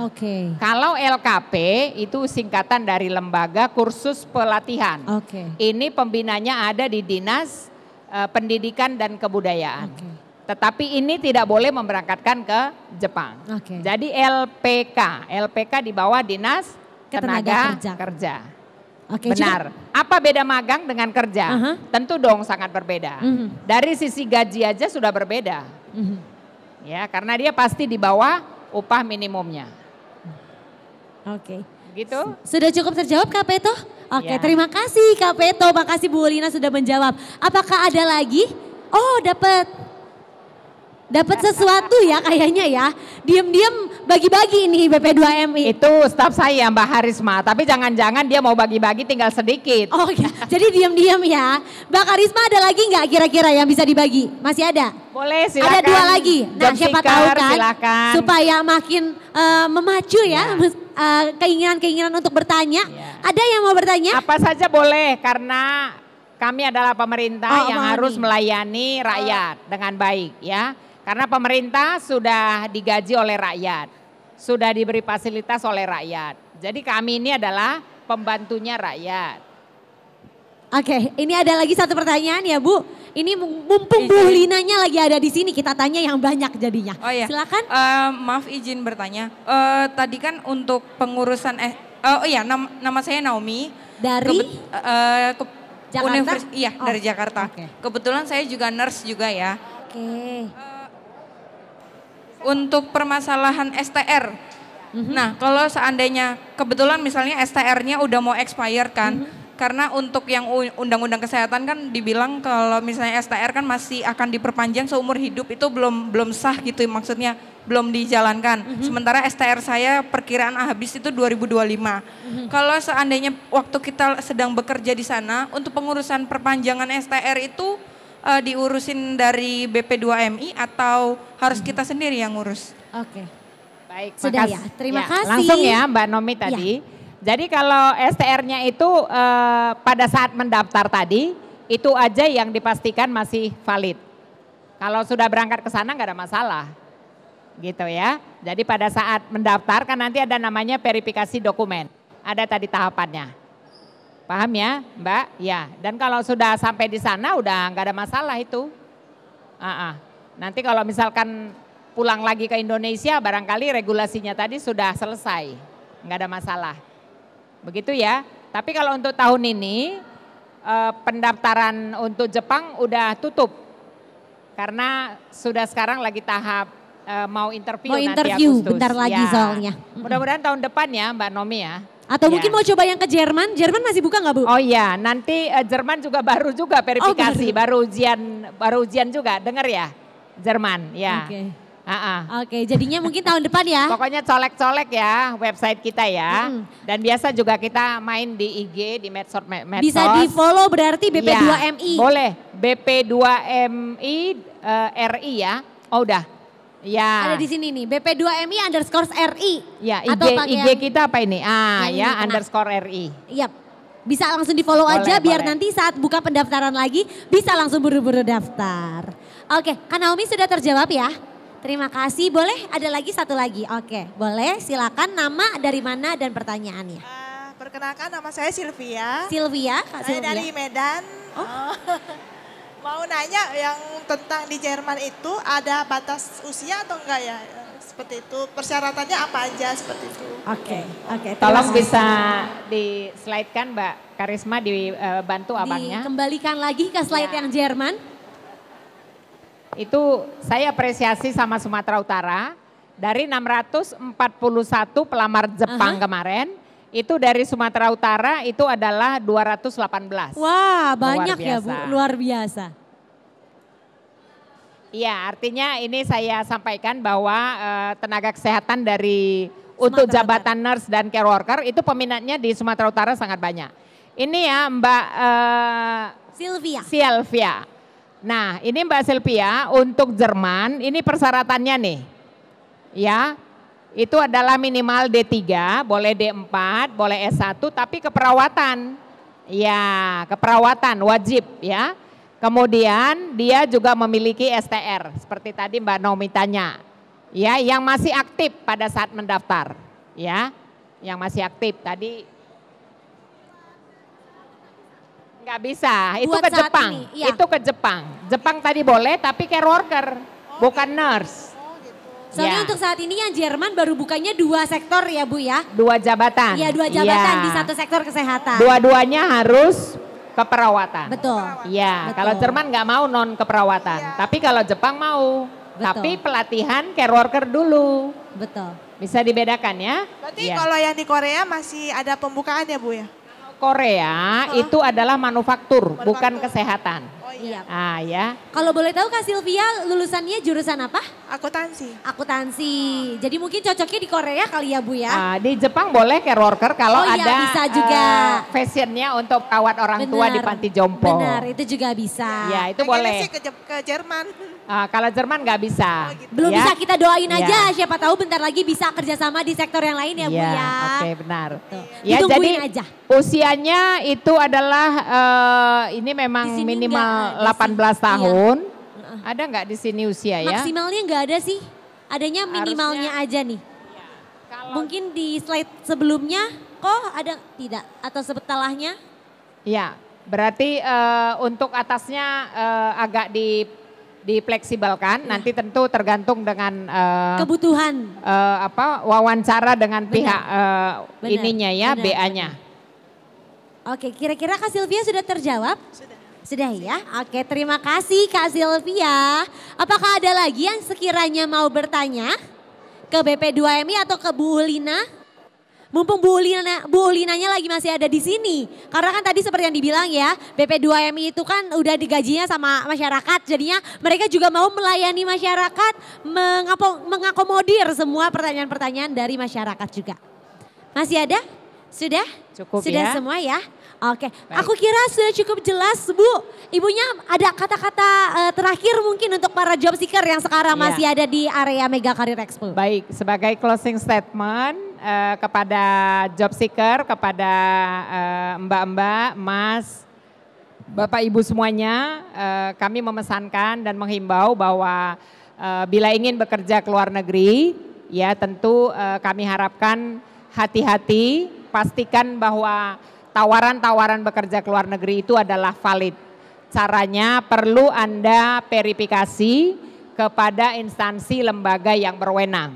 Kalau LKP itu singkatan dari Lembaga Kursus Pelatihan. Ini pembinanya ada di Dinas Pendidikan dan Kebudayaan. Tetapi ini tidak boleh memberangkatkan ke Jepang. Jadi LPK di bawah Dinas Tenaga Kerja. Benar. Apa beda magang dengan kerja? Tentu dong sangat berbeda. Dari sisi gaji aja sudah berbeda. Ya, karena dia pasti di bawah upah minimumnya. Gitu. Sudah cukup terjawab Kak Peto? Terima kasih Kak Peto, makasih Bu Lina sudah menjawab. Apakah ada lagi? Oh, dapat sesuatu ya kayaknya ya. Diam-diam bagi-bagi ini BP2MI. Itu staf saya Mbak Harisma, tapi jangan-jangan dia mau bagi-bagi tinggal sedikit. Oh ya, jadi diam-diam ya. Mbak Harisma ada lagi nggak kira-kira yang bisa dibagi? Masih ada? Boleh, silakan. Ada 2 lagi. Nah, siapa tahu kan silakan. supaya makin memacu ya keinginan-keinginan untuk bertanya. Ada yang mau bertanya? Apa saja boleh, karena kami adalah pemerintah yang harus melayani rakyat dengan baik ya. Karena pemerintah sudah digaji oleh rakyat, sudah diberi fasilitas oleh rakyat. Jadi kami ini adalah pembantunya rakyat. Ini ada lagi satu pertanyaan ya Bu. Ini mumpung Bu Linanya lagi ada di sini, kita tanya yang banyak jadinya. Silakan. Maaf izin bertanya. Tadi kan untuk pengurusan nama saya Naomi dari Jakarta. Dari Jakarta. Kebetulan saya juga nurse juga ya. Untuk permasalahan STR. Nah, kalau seandainya kebetulan misalnya STR-nya udah mau expire kan. Karena untuk yang undang-undang kesehatan kan dibilang kalau misalnya STR kan masih akan diperpanjang seumur hidup, itu belum sah gitu maksudnya, belum dijalankan. Sementara STR saya perkiraan habis itu 2025. Kalau seandainya waktu kita sedang bekerja di sana, untuk pengurusan perpanjangan STR itu diurusin dari BP2MI atau harus kita sendiri yang ngurus? Baik, sudah ya. Terima kasih. Langsung ya Mbak Nomi tadi. Jadi kalau STR-nya itu pada saat mendaftar tadi, itu aja yang dipastikan masih valid. Kalau sudah berangkat ke sana nggak ada masalah. Gitu ya. Jadi pada saat mendaftar kan nanti ada namanya verifikasi dokumen. Ada tadi tahapannya. Paham ya Mbak? Ya, dan kalau sudah sampai di sana udah nggak ada masalah itu. Nanti kalau misalkan pulang lagi ke Indonesia barangkali regulasinya tadi sudah selesai. Nggak ada masalah. Begitu ya. Tapi kalau untuk tahun ini pendaftaran untuk Jepang udah tutup. Karena sudah sekarang lagi tahap mau interview nanti Agustus. Bentar lagi soalnya. Mudah-mudahan tahun depan ya Mbak Nomi ya. Atau mungkin mau coba yang ke Jerman? Jerman masih buka nggak Bu? Oh iya, nanti Jerman juga baru juga verifikasi, baru ujian juga. Dengar ya, Jerman ya. Jadinya mungkin tahun depan ya. Pokoknya colek-colek ya website kita ya. Dan biasa juga kita main di IG, di medsos. Bisa di follow berarti BP2MI. Boleh, BP2MI RI ya. Oh udah. Ya. Ada di sini nih, BP2MI_RI. Ya, IG kita apa ini? _RI. Iya, bisa langsung di follow aja biar nanti saat buka pendaftaran lagi bisa langsung buru-buru daftar. Kak Naomi sudah terjawab ya? Terima kasih, boleh ada lagi satu lagi? Boleh silakan, nama dari mana dan pertanyaannya. Perkenalkan nama saya Sylvia. Kak Saya dari Medan. Mau nanya yang tentang di Jerman itu ada batas usia atau enggak ya? Seperti itu, persyaratannya apa aja seperti itu. Oke. Tolong bisa di-slide-kan Mbak Karisma, dibantu abangnya. Dikembalikan lagi ke slide yang Jerman. Itu saya apresiasi sama Sumatera Utara, dari 641 pelamar Jepang kemarin, itu dari Sumatera Utara itu adalah 218. Wah, banyak ya Bu, luar biasa. Iya, artinya ini saya sampaikan bahwa tenaga kesehatan dari untuk jabatan nurse dan care worker itu peminatnya di Sumatera Utara sangat banyak. Ini ya Mbak Sylvia. Nah, ini Mbak Sylvia untuk Jerman, ini persyaratannya nih. Ya, itu adalah minimal D3, boleh D4, boleh S1, tapi keperawatan. Ya, keperawatan wajib ya. Kemudian dia juga memiliki STR, seperti tadi Mbak Naomi tanya. Ya, yang masih aktif pada saat mendaftar. Ya, yang masih aktif tadi. Nggak bisa, itu ke Jepang. Itu ke Jepang. Jepang tadi boleh, tapi care worker, bukan nurse. Soalnya untuk saat ini yang Jerman baru bukanya 2 sektor ya Bu ya? 2 jabatan. Iya 2 jabatan di satu sektor kesehatan. Dua-duanya harus keperawatan. Betul. Iya, kalau Jerman nggak mau non keperawatan. Tapi kalau Jepang mau. Tapi pelatihan care worker dulu. Betul. Bisa dibedakan ya. Berarti kalau yang di Korea masih ada pembukaan ya Bu ya? Korea itu adalah manufaktur, bukan kesehatan. Oh iya. Ah ya. Kalau boleh tahu Kak Sylvia lulusannya jurusan apa? Akuntansi. Akuntansi. Jadi mungkin cocoknya di Korea kali ya Bu ya? Di Jepang boleh care worker kalau ada bisa juga. fashionnya untuk kawat orang tua di panti jompo. Benar, itu juga bisa. Ya itu boleh. Sih ke Jerman. Kalau Jerman nggak bisa. Belum bisa kita doain aja, siapa tahu bentar lagi bisa kerjasama di sektor yang lain ya Bu ya. Oke benar. Ya jadi aja. Usianya itu adalah ini memang minimal 18 tahun. Ada nggak di sini usia ya? Maksimalnya nggak ada sih, adanya minimalnya aja nih. Mungkin di slide sebelumnya kok ada tidak atau setelahnya? Ya, berarti untuk atasnya agak difleksibelkan. Nanti tentu tergantung dengan kebutuhan wawancara dengan pihak ininya ya, BA-nya. Oke, kira-kira Kak Sylvia sudah terjawab? Sudah ya? Oke, terima kasih Kak Sylvia. Apakah ada lagi yang sekiranya mau bertanya ke BP2MI atau ke Bu Ulina? Mumpung Bu Ulinanya lagi masih ada di sini. Karena kan tadi seperti yang dibilang ya, BP2MI itu kan udah digajinya sama masyarakat. Jadinya mereka juga mau melayani masyarakat, mengakomodir semua pertanyaan-pertanyaan dari masyarakat juga. Masih ada? Sudah? Cukup sudah ya. Semua ya? Oke, aku kira sudah cukup jelas Bu. Ibunya ada kata-kata terakhir mungkin untuk para job seeker yang sekarang masih ada di area Mega Career Expo. Baik, sebagai closing statement kepada job seeker, kepada mbak-mbak, mas, bapak ibu semuanya, kami memesankan dan menghimbau bahwa bila ingin bekerja ke luar negeri, ya tentu kami harapkan hati-hati, pastikan bahwa tawaran-tawaran bekerja ke luar negeri itu adalah valid. Caranya perlu Anda verifikasi kepada instansi lembaga yang berwenang.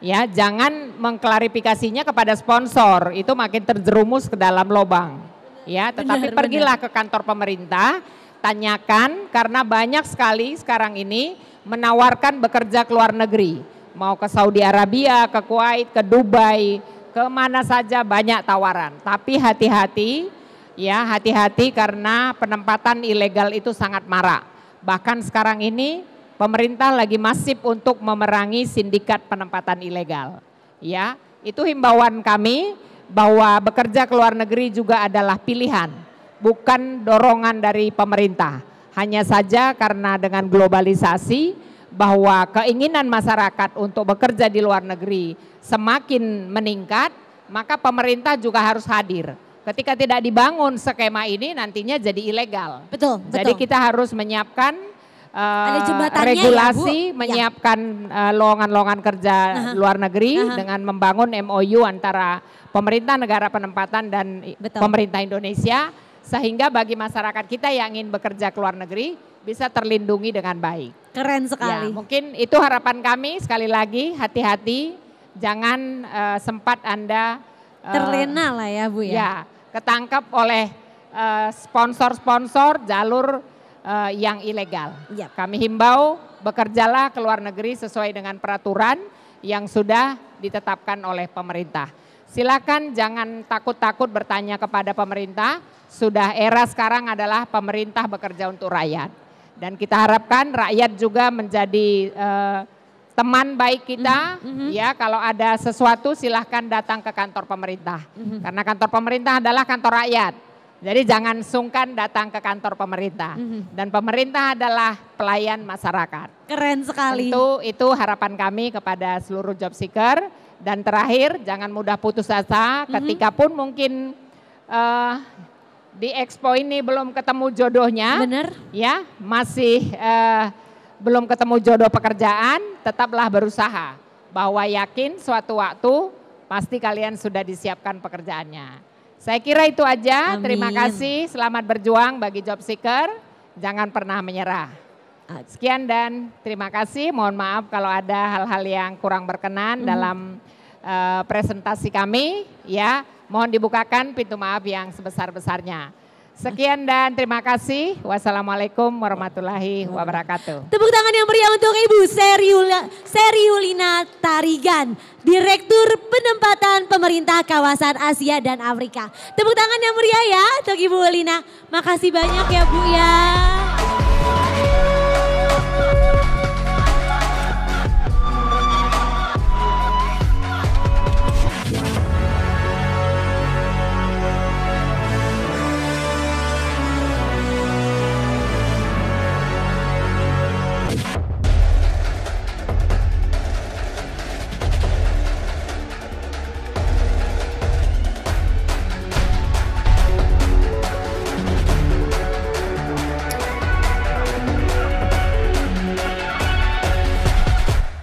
Ya, jangan mengklarifikasinya kepada sponsor, itu makin terjerumus ke dalam lubang. Ya, tetapi pergilah ke kantor pemerintah, tanyakan karena banyak sekali sekarang ini menawarkan bekerja ke luar negeri. Mau ke Saudi Arabia, ke Kuwait, ke Dubai, kemana saja banyak tawaran, tapi hati-hati ya, hati-hati karena penempatan ilegal itu sangat marak. Bahkan sekarang ini pemerintah lagi masif untuk memerangi sindikat penempatan ilegal. Ya, itu himbauan kami bahwa bekerja ke luar negeri juga adalah pilihan, bukan dorongan dari pemerintah. Hanya saja karena dengan globalisasi bahwa keinginan masyarakat untuk bekerja di luar negeri semakin meningkat, maka pemerintah juga harus hadir. Ketika tidak dibangun skema ini nantinya jadi ilegal. Betul. Jadi kita harus menyiapkan ya, regulasi, menyiapkan lowongan-lowongan kerja luar negeri dengan membangun MOU antara pemerintah negara penempatan dan pemerintah Indonesia, sehingga bagi masyarakat kita yang ingin bekerja ke luar negeri bisa terlindungi dengan baik. Keren sekali. Ya, mungkin itu harapan kami. Sekali lagi hati-hati, jangan sempat Anda terlena lah ya Bu ya. Ya, ketangkap oleh sponsor-sponsor jalur yang ilegal. Yap. Kami himbau bekerjalah ke luar negeri sesuai dengan peraturan yang sudah ditetapkan oleh pemerintah. Silakan jangan takut-takut bertanya kepada pemerintah. Sudah era sekarang adalah pemerintah bekerja untuk rakyat. Dan kita harapkan rakyat juga menjadi teman baik kita. Ya, kalau ada sesuatu silahkan datang ke kantor pemerintah. Karena kantor pemerintah adalah kantor rakyat. Jadi jangan sungkan datang ke kantor pemerintah. Dan pemerintah adalah pelayan masyarakat. Keren sekali. Tentu itu harapan kami kepada seluruh job seeker. Dan terakhir jangan mudah putus asa ketika pun mungkin di Expo ini belum ketemu jodohnya. Bener. Ya, masih belum ketemu jodoh pekerjaan, tetaplah berusaha. Bahwa yakin suatu waktu pasti kalian sudah disiapkan pekerjaannya. Saya kira itu aja. Amin. Terima kasih, selamat berjuang bagi job seeker. Jangan pernah menyerah. Sekian dan terima kasih. Mohon maaf kalau ada hal-hal yang kurang berkenan dalam presentasi kami. Ya, mohon dibukakan pintu maaf yang sebesar-besarnya. Sekian dan terima kasih. Wassalamualaikum warahmatullahi wabarakatuh. Tepuk tangan yang meriah untuk Ibu Seriulina Tarigan, Direktur Penempatan Pemerintah Kawasan Asia dan Afrika. Tepuk tangan yang meriah ya untuk Ibu Lina. Makasih banyak ya Bu ya.